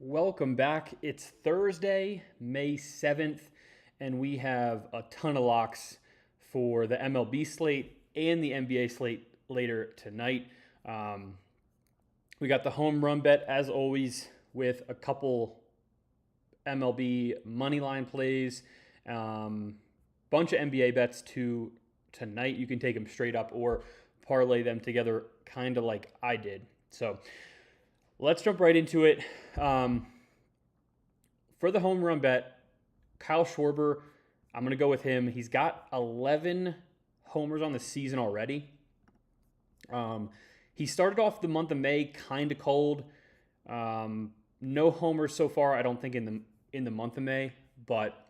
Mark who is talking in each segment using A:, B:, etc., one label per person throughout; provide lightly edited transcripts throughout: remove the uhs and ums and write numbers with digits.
A: Welcome back. It's Thursday, May 7th, and we have a ton of locks for the MLB slate and the NBA slate later tonight. We got the home run bet, as always, with a couple MLB money line plays, bunch of NBA bets tonight. You can take them straight up or parlay them together, kind of like I did. So let's jump right into it. For the home run bet, Kyle Schwarber, I'm going to go with him. He's got 11 homers on the season already. He started off the month of May kind of cold. No homers so far, I don't think in the month of May, but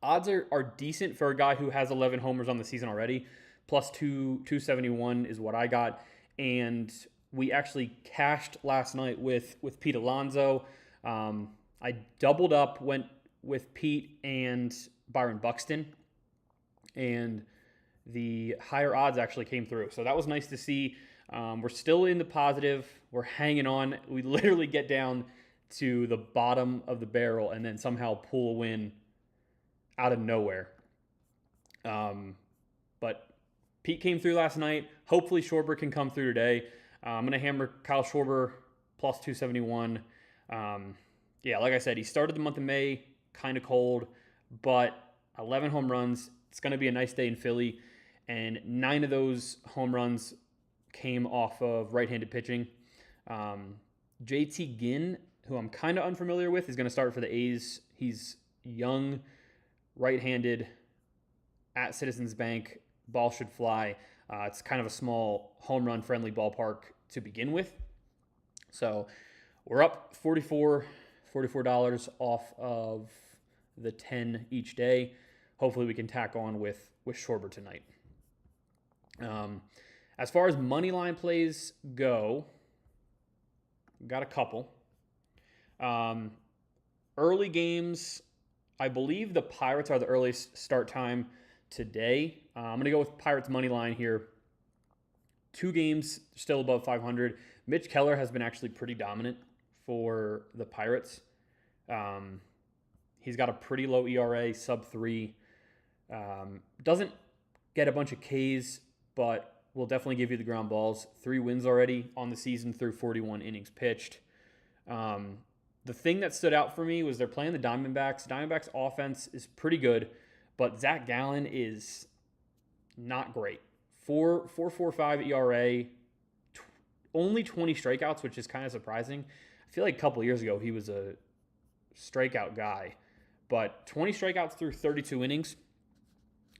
A: odds are decent for a guy who has 11 homers on the season already. Plus 271 is what I got, and we actually cashed last night with Pete Alonso. I doubled up, went with Pete and Byron Buxton, and the higher odds actually came through. So that was nice to see. We're still in the positive. We're hanging on. We literally get down to the bottom of the barrel and then somehow pull a win out of nowhere. But Pete came through last night. Hopefully Schwarber can come through today. I'm going to hammer Kyle Schwarber plus 271. Like I said, he started the month of May kind of cold, but 11 home runs. It's going to be a nice day in Philly, and 9 of those home runs came off of right-handed pitching. JT Ginn, who I'm kind of unfamiliar with, is going to start for the A's. He's young, right-handed, at Citizens Bank. Ball should fly. It's kind of a small home run friendly ballpark to begin with. So we're up $44 off of the 10 each day. Hopefully we can tack on with Schwarber tonight. As far as money line plays go, got a couple. Early games, I believe the Pirates are the earliest start time today. I'm going to go with Pirates money line here. 2 games still above 500. Mitch Keller has been actually pretty dominant for the Pirates. He's got a pretty low ERA, sub 3. Doesn't get a bunch of Ks, but will definitely give you the ground balls. 3 wins already on the season through 41 innings pitched. The thing that stood out for me was they're playing the Diamondbacks. Diamondbacks offense is pretty good, but Zach Gallen is not great. 4.45 ERA, only 20 strikeouts, which is kind of surprising. I feel like a couple years ago he was a strikeout guy, but 20 strikeouts through 32 innings,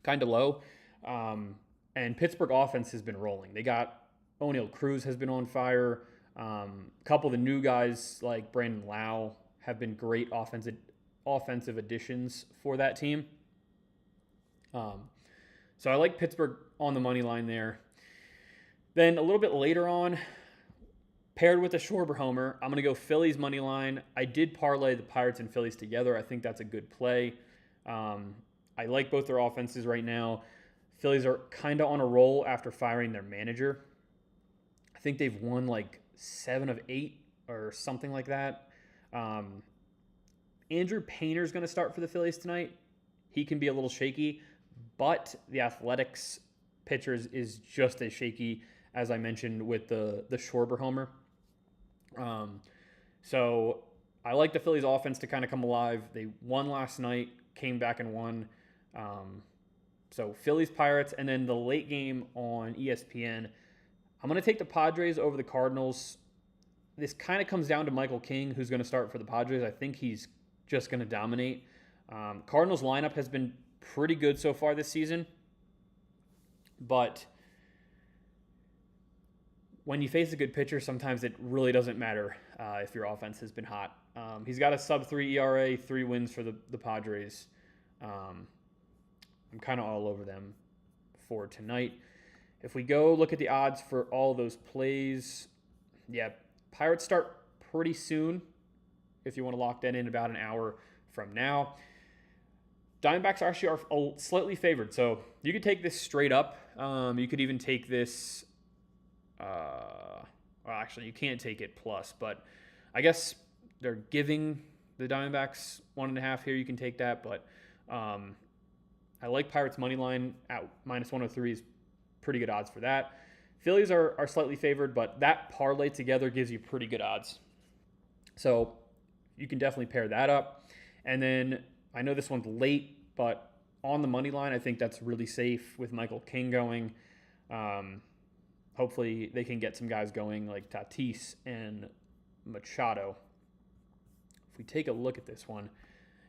A: kind of low. And Pittsburgh offense has been rolling. They got O'Neal Cruz has been on fire. A couple of the new guys like Brandon Lau have been great offensive additions for that team. So I like Pittsburgh on the money line there. Then a little bit later on, paired with a Schwarber homer, I'm going to go Phillies money line. I did parlay the Pirates and Phillies together. I think that's a good play. I like both their offenses right now. Phillies are kind of on a roll after firing their manager. I think they've won like 7 of 8 or something like that. Andrew Painter's going to start for the Phillies tonight. He can be a little shaky, but the Athletics pitchers is just as shaky as I mentioned with the Schwarber homer. So I like the Phillies offense to kind of come alive. They won last night, came back and won. So Phillies, Pirates, and then the late game on ESPN. I'm going to take the Padres over the Cardinals. This kind of comes down to Michael King, who's going to start for the Padres. I think he's just going to dominate. Cardinals lineup has been pretty good so far this season, but when you face a good pitcher, sometimes it really doesn't matter if your offense has been hot. He's got a sub 3 ERA, 3 wins for the Padres. I'm kind of all over them for tonight. If we go look at the odds for all those plays, Pirates start pretty soon if you want to lock that in about an hour from now. Diamondbacks actually are slightly favored, so you could take this straight up. You could even take this well, actually, you can't take it plus, but I guess they're giving the Diamondbacks 1.5 here. You can take that, but I like Pirates money line at -103 is pretty good odds for that. Phillies are slightly favored, but that parlay together gives you pretty good odds. So you can definitely pair that up. And then I know this one's late, but on the money line, I think that's really safe with Michael King going. Hopefully they can get some guys going like Tatis and Machado. If we take a look at this one,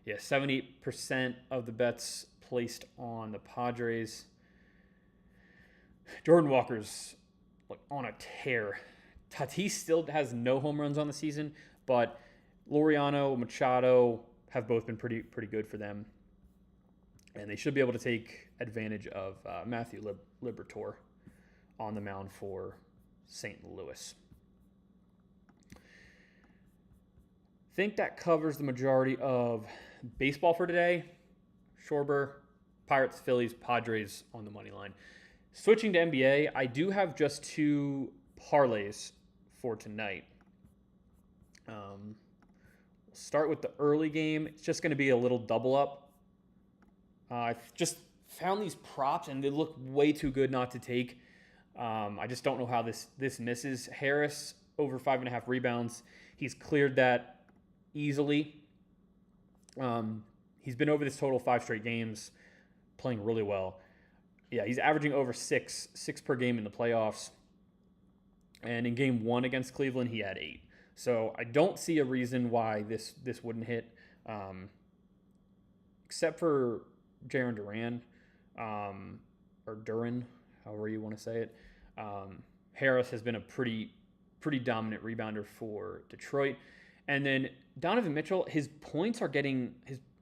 A: 78% of the bets placed on the Padres. Jordan Walker's on a tear. Tatis still has no home runs on the season, but Laureano, Machado have both been pretty good for them. And they should be able to take advantage of Matthew Liberatore on the mound for St. Louis. I think that covers the majority of baseball for today. Schwarber, Pirates, Phillies, Padres on the money line. Switching to NBA, I do have just 2 parlays for tonight. We'll start with the early game. It's just going to be a little double up. I just found these props, and they look way too good not to take. I just don't know how this misses. Harris, over 5.5 rebounds. He's cleared that easily. He's been over this total 5 straight games, playing really well. Yeah, he's averaging over 6 per game in the playoffs. And in game 1 against Cleveland, he had 8. So I don't see a reason why this wouldn't hit, except for Jaron Duran, or Duran, however you want to say it. Harris has been a pretty dominant rebounder for Detroit. And then Donovan Mitchell, his points are getting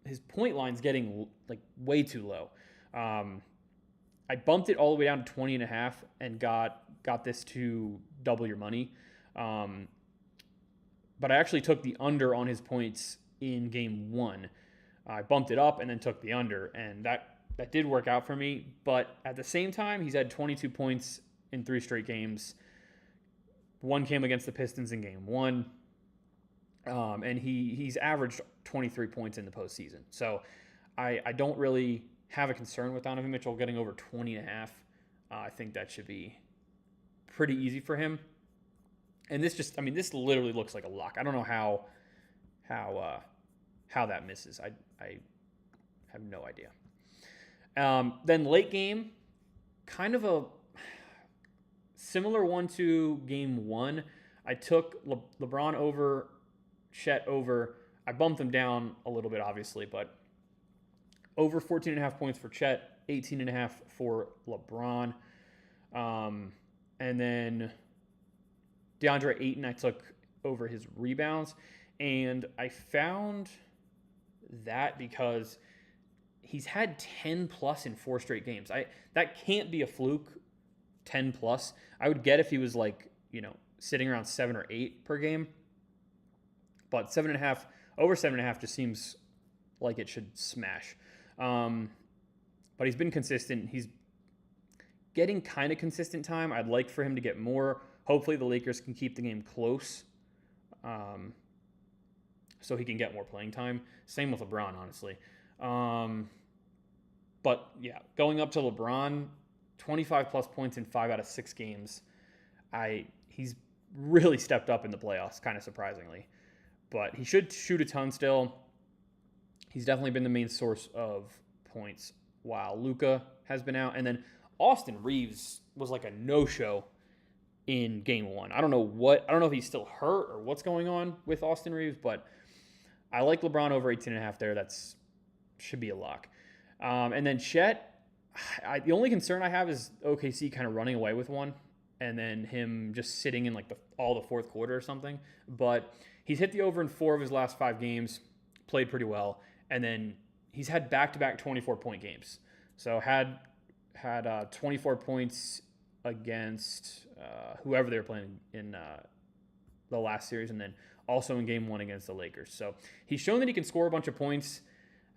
A: his point line's getting like way too low. I bumped it all the way down to 20.5 and got this to double your money. But I actually took the under on his points in game 1. I bumped it up and then took the under, and that did work out for me. But at the same time, he's had 22 points in 3 straight games. One came against the Pistons in game 1. And he's averaged 23 points in the postseason. So I don't really have a concern with Donovan Mitchell getting over 20.5. I think that should be pretty easy for him. And this literally looks like a lock. I don't know how that misses. I have no idea. Then late game, kind of a similar one to game 1. I took LeBron over, Chet over. I bumped them down a little bit, obviously, but over 14.5 points for Chet, 18.5 for LeBron. And then DeAndre Ayton, I took over his rebounds. And I found that because he's had 10 plus in 4 straight games. That can't be a fluke, 10 plus. I would get if he was sitting around 7 or 8 per game. But 7.5, over 7.5 just seems like it should smash. But he's been consistent. He's getting kind of consistent time. I'd like for him to get more. Hopefully the Lakers can keep the game close, so he can get more playing time. Same with LeBron, honestly. But yeah, going up to LeBron, 25 plus points in 5 out of 6 games. He's really stepped up in the playoffs, kind of surprisingly. But he should shoot a ton still. He's definitely been the main source of points while Luka has been out. And then Austin Reeves was like a no-show in game 1. I don't know if he's still hurt or what's going on with Austin Reeves, but I like LeBron over 18.5 there. That's should be a lock. And then Chet, the only concern I have is OKC kind of running away with one and then him just sitting in all the fourth quarter or something. But he's hit the over in 4 of his last 5 games, played pretty well, and then he's had back-to-back 24-point games. So had 24 points against whoever they were playing in the last series, and then also in game 1 against the Lakers. So he's shown that he can score a bunch of points.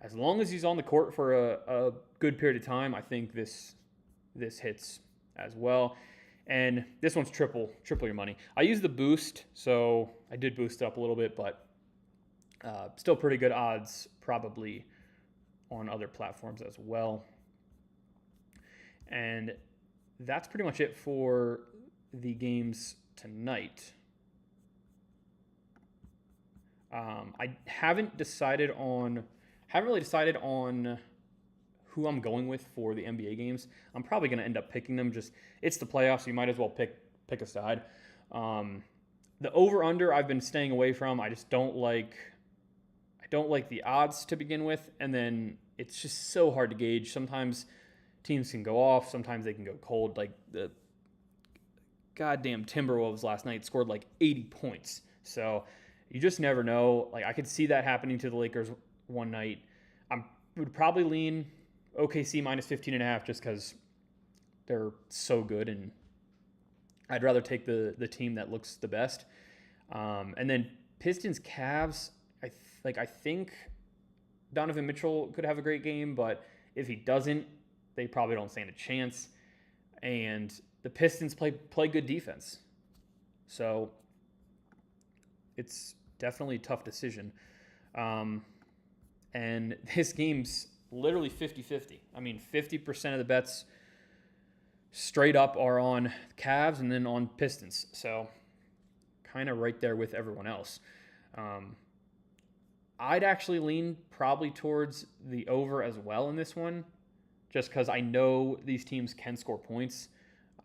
A: As long as he's on the court for a good period of time, I think this hits as well. And this one's triple your money. I used the boost, so I did boost it up a little bit, but Still pretty good odds, probably on other platforms as well. And that's pretty much it for the games tonight. I haven't really decided on who I'm going with for the NBA games. I'm probably going to end up picking them. It's the playoffs, so you might as well pick a side. The over/under I've been staying away from. I don't like the odds to begin with, and then it's just so hard to gauge. Sometimes teams can go off, sometimes they can go cold. Like the goddamn Timberwolves last night scored like 80 points. So you just never know. Like I could see that happening to the Lakers one night. I would probably lean OKC minus 15.5 just because they're so good, and I'd rather take the team that looks the best. And then Pistons Cavs. I think Donovan Mitchell could have a great game, but if he doesn't, they probably don't stand a chance. And the Pistons play good defense. So it's definitely a tough decision. And this game's literally 50-50. I mean, 50% of the bets straight up are on Cavs and then on Pistons. So kind of right there with everyone else. I'd actually lean probably towards the over as well in this one, just because I know these teams can score points.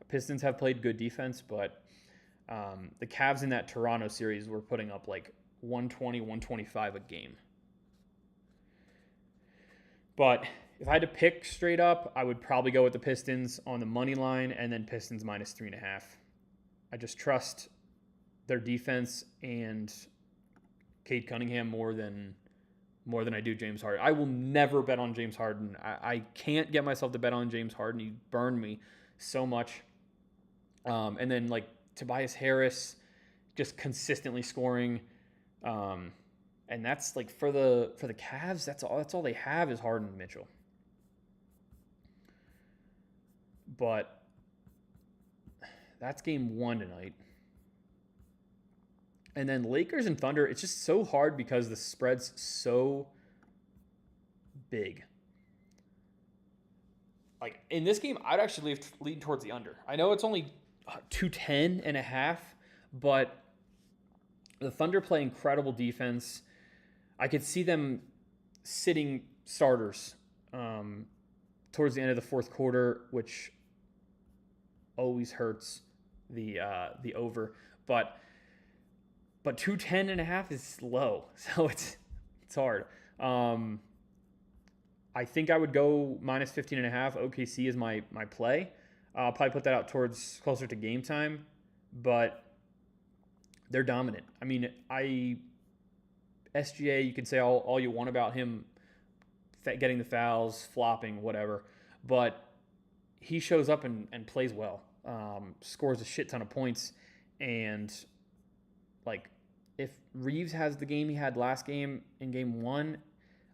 A: Pistons have played good defense, but the Cavs in that Toronto series were putting up like 120, 125 a game. But if I had to pick straight up, I would probably go with the Pistons on the money line and then Pistons minus 3.5. I just trust their defense and Cade Cunningham more than I do James Harden. I will never bet on James Harden. I can't get myself to bet on James Harden. He burned me so much. And then like Tobias Harris just consistently scoring. And that's like for the Cavs, that's all they have is Harden and Mitchell. But that's game 1 tonight. And then Lakers and Thunder, it's just so hard because the spread's so big. Like in this game, I'd actually lean towards the under. I know it's only 210.5, but the Thunder play incredible defense. I could see them sitting starters towards the end of the fourth quarter, which always hurts the over. But 210.5 is low, so it's hard. I think I would go minus 15.5. OKC is my play. I'll probably put that out towards closer to game time, but they're dominant. I mean, SGA, you can say all you want about him getting the fouls, flopping, whatever, but he shows up and plays well, scores a shit ton of points, and like if Reeves has the game he had last game in game 1,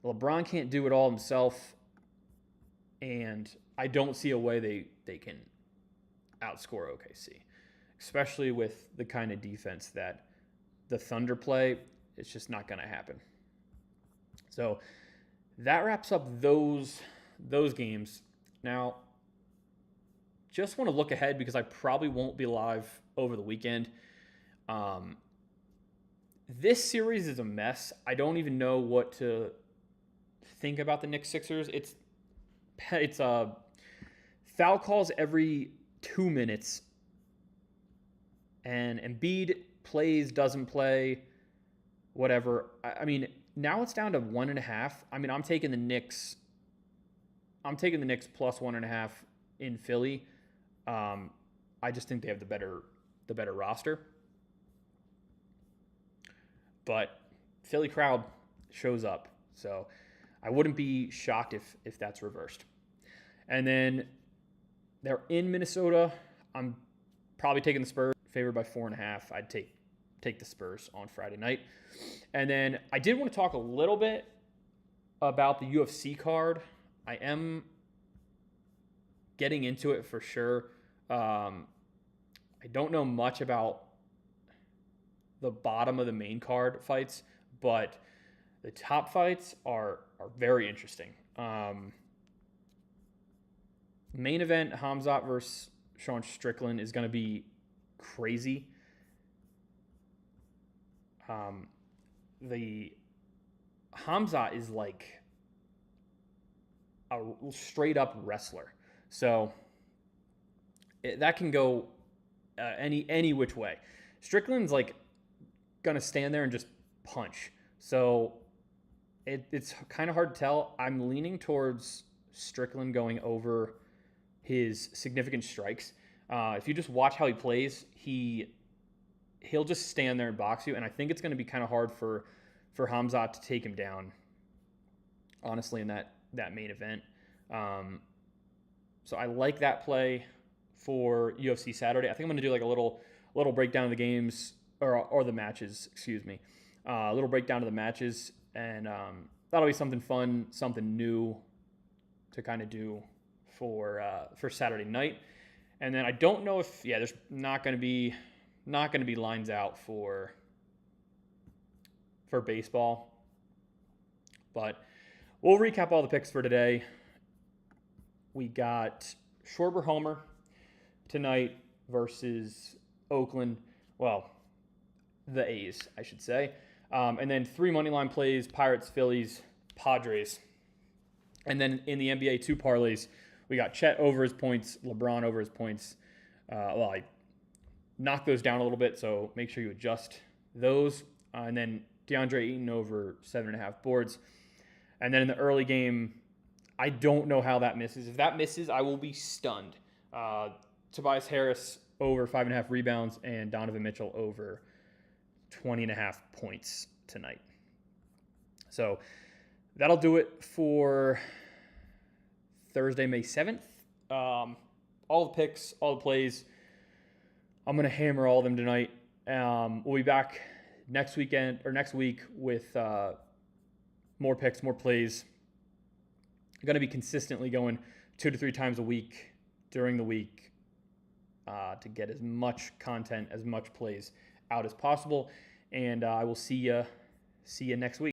A: LeBron can't do it all himself, and I don't see a way they can outscore OKC, especially with the kind of defense that the Thunder play. It's just not going to happen. So that wraps up those games. Now, just want to look ahead because I probably won't be live over the weekend. This series is a mess. I don't even know what to think about the Knicks Sixers. It's foul calls every 2 minutes, and Embiid plays, doesn't play, whatever. I mean, now it's down to 1.5. I mean, I'm taking the Knicks plus 1.5 in Philly. I just think they have the better roster. But Philly crowd shows up, so I wouldn't be shocked if that's reversed. And then they're in Minnesota. I'm probably taking the Spurs, favored by 4.5. I'd take the Spurs on Friday night. And then I did want to talk a little bit about the UFC card. I am getting into it for sure. I don't know much about the bottom of the main card fights, but The top fights are very interesting. Main event, Hamzat versus Sean Strickland is going to be crazy. The Hamzat is like a straight up wrestler, so that can go any which way. Strickland's like gonna stand there and just punch, so it's kind of hard to tell. I'm leaning towards Strickland going over his significant strikes. If you just watch how he plays, he'll just stand there and box you, and I think it's going to be kind of hard for Hamzat to take him down, honestly, in that main event. So I like that play for UFC Saturday. I think I'm going to do like a little breakdown of the games or the matches, excuse me. A little breakdown of the matches, and that'll be something fun, something new to kind of do for Saturday night. And then I don't know if there's not going to be lines out for baseball, but we'll recap all the picks for today. We got Schwarber homer tonight versus Oakland. Well, the A's, I should say. And then 3 money line plays: Pirates, Phillies, Padres. And then in the NBA, 2 parlays. We got Chet over his points, LeBron over his points. I knocked those down a little bit, so make sure you adjust those. And then DeAndre Ayton over 7.5 boards. And then in the early game, I don't know how that misses. If that misses, I will be stunned. Tobias Harris over 5.5 rebounds and Donovan Mitchell over 20.5 points tonight. So that'll do it for Thursday, May 7th. All the picks, all the plays, I'm going to hammer all of them tonight. We'll be back next week with more picks, more plays. I'm going to be consistently going 2 to 3 times a week during the week to get as much content, as much plays out as possible. And I will see you next week.